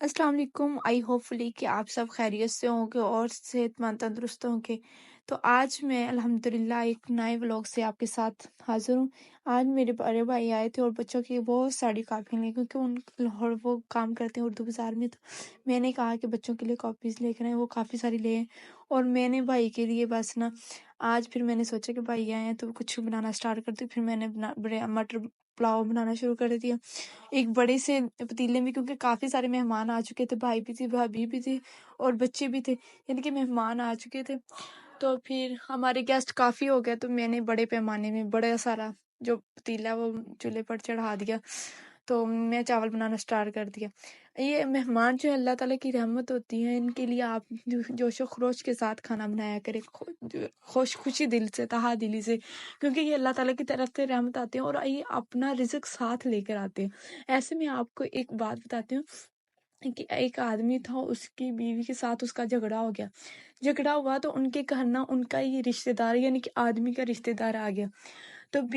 अस्सलाम वालेकुम। आई होपफुली कि आप सब खैरियत से होंगे और सेहतमंद तंदुरुस्त होंगे। तो आज मैं अल्हम्दुलिल्लाह एक नए व्लॉग से आपके साथ हाज़िर हूँ। आज मेरे बड़े भाई आए थे और बच्चों की बहुत सारी कॉपी ली क्योंकि उन और वो काम करते हैं उर्दू बाज़ार में। तो मैंने कहा कि बच्चों के लिए कॉपीज़ लेकर आएँ, वो काफ़ी सारी ले आए और मैंने भाई के लिए बस ना आज फिर मैंने सोचा कि भाई आए हैं तो कुछ बनाना स्टार्ट करती हूँ। फिर मैंने मटर पुलाव बनाना शुरू कर दिया। एक बड़े से पतीले में क्योंकि काफ़ी सारे मेहमान आ चुके थे, भाई भी थे, भाभी भी थी और बच्चे भी थे, यानी कि मेहमान आ चुके थे। तो फिर हमारे गेस्ट काफ़ी हो गए तो मैंने बड़े पैमाने में बड़ा सारा जो पतीला वो चूल्हे पर चढ़ा दिया। तो मैं चावल बनाना स्टार्ट कर दिया। ये मेहमान जो है अल्लाह ताला की रहमत होती है, इनके लिए आप जोशो खरोश के साथ खाना बनाया करें, खुशी दिल से, तहा दिली से, क्योंकि ये अल्लाह ताला की तरफ से रहमत आते हैं और ये अपना रिज़्क साथ लेकर आते हैं। ऐसे में आपको एक बात बताती हूँ कि एक आदमी था, उसकी बीवी के साथ उसका झगड़ा हो गया। झगड़ा हुआ तो उनके घर ना उनका ये रिश्तेदार यानी कि आदमी का रिश्तेदार आ गया। तो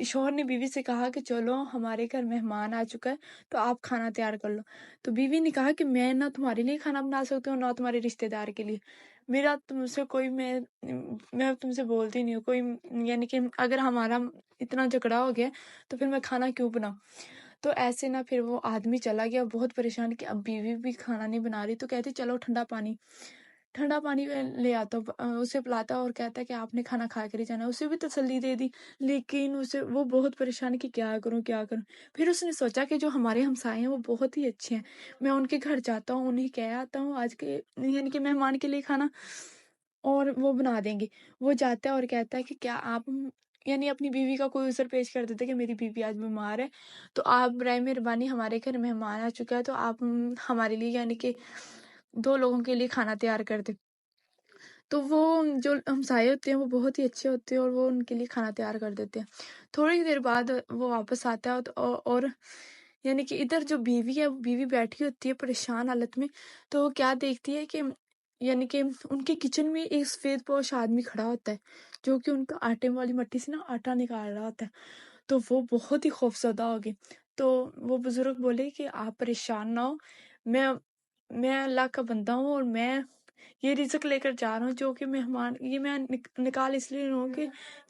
शौहर ने बीवी से कहा कि चलो हमारे घर मेहमान आ चुका है तो आप खाना तैयार कर लो। तो बीवी ने कहा कि मैं ना तुम्हारे लिए खाना बना सकती हूँ ना तुम्हारे रिश्तेदार के लिए। मेरा तुमसे कोई मैं तुमसे बोलती नहीं हूँ कोई, यानी कि अगर हमारा इतना झगड़ा हो गया तो फिर मैं खाना क्यों बनाऊँ। तो ऐसे ना फिर वो आदमी चला गया बहुत परेशान कि अब बीवी भी खाना नहीं बना रही। तो कहती चलो ठंडा पानी ले आता हूँ। उसे पिलाता और कहता है कि आपने खाना खा कर ही जाना। उसे भी तसल्ली दे दी, लेकिन उसे वो बहुत परेशान कि क्या करूँ क्या करूँ। फिर उसने सोचा कि जो हमारे हमसाए हैं वो बहुत ही अच्छे हैं, मैं उनके घर जाता हूँ, उन्हें कह आता हूँ आज के यानी कि मेहमान के लिए खाना और वो बना देंगे। वो जाता है और कहता है कि क्या आप यानी अपनी बीवी का कोई उज़र पेश कर देता है कि मेरी बीवी आज बीमार है, तो आप बराए मेहरबानी हमारे घर मेहमान आ चुका है तो आप हमारे लिए यानी कि 2 लोगों के लिए खाना तैयार कर दें। तो वो जो हमसाये होते हैं वो बहुत ही अच्छे होते हैं और वो उनके लिए खाना तैयार कर देते हैं। थोड़ी देर बाद वो वापस आता है तो और यानी कि इधर जो बीवी है, बीवी बैठी होती है परेशान हालत में, तो वो क्या देखती है कि यानी कि उनके किचन में एक सफ़ेदपोश आदमी खड़ा होता है, जो कि उनका आटे वाली मट्टी से ना आटा निकाल रहा होता है। तो वो बहुत ही खौफ़ज़दा हो गए। तो वो बुज़ुर्ग बोले कि आप परेशान ना हो, मैं मैं अल्लाह का बंदा हूँ और मैं ये रिज़्क लेकर जा रहा हूँ जो कि मेहमान ये मैं निकाल इसलिए रहा हूँ कि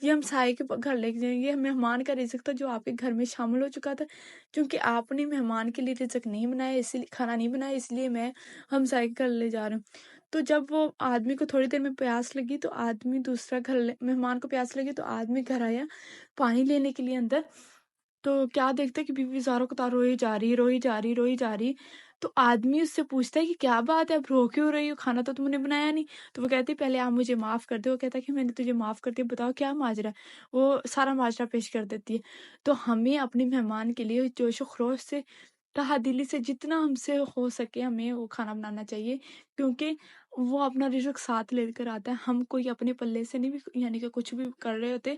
ये हमसाये के घर लेके जाएँगे। ये मेहमान का रिज़्क था जो आपके घर में शामिल हो चुका था, क्योंकि आपने मेहमान के लिए रिज़्क नहीं बनाया, इसलिए खाना नहीं बनाया, इसलिए मैं हमसाये के घर ले जा रहा हूँ। तो जब वो आदमी को थोड़ी देर में प्यास लगी तो आदमी दूसरा मेहमान को प्यास लगी तो आदमी घर आया पानी लेने के लिए अंदर। तो क्या देखता है कि बीवी ज़ारों को तार रोई जा रही, रोई जा रही, रोई जा रही। तो आदमी उससे पूछता है कि क्या बात है, अब रो क्यों रही हो? खाना तो तुमने बनाया नहीं। तो वो कहती है पहले आप मुझे माफ़ कर दो। वो कहता है कि मैंने तुझे माफ़ कर दिया, बताओ क्या माजरा है? वो सारा माजरा पेश कर देती है। तो हमें अपने मेहमान के लिए जोश व खरोश से तहा-दिली से जितना हमसे हो सके हमें वो खाना बनाना चाहिए, क्योंकि वो अपना रिज़्क साथ लेकर आता है। हम कोई अपने पल्ले से नहीं भी यानी कि कुछ भी कर रहे होते,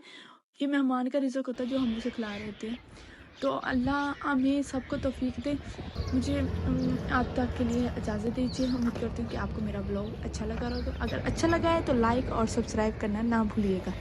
ये मेहमान का रिज़्क होता है जो हम उसे खिला रहे होते हैं। तो अल्लाह हमें सबको तौफ़ीक दे। मुझे आज तक के लिए इजाज़त दीजिए। उम्मीद करती हूँ कि आपको मेरा ब्लॉग अच्छा लगा होगा। अगर अच्छा लगा है तो लाइक और सब्सक्राइब करना ना भूलिएगा।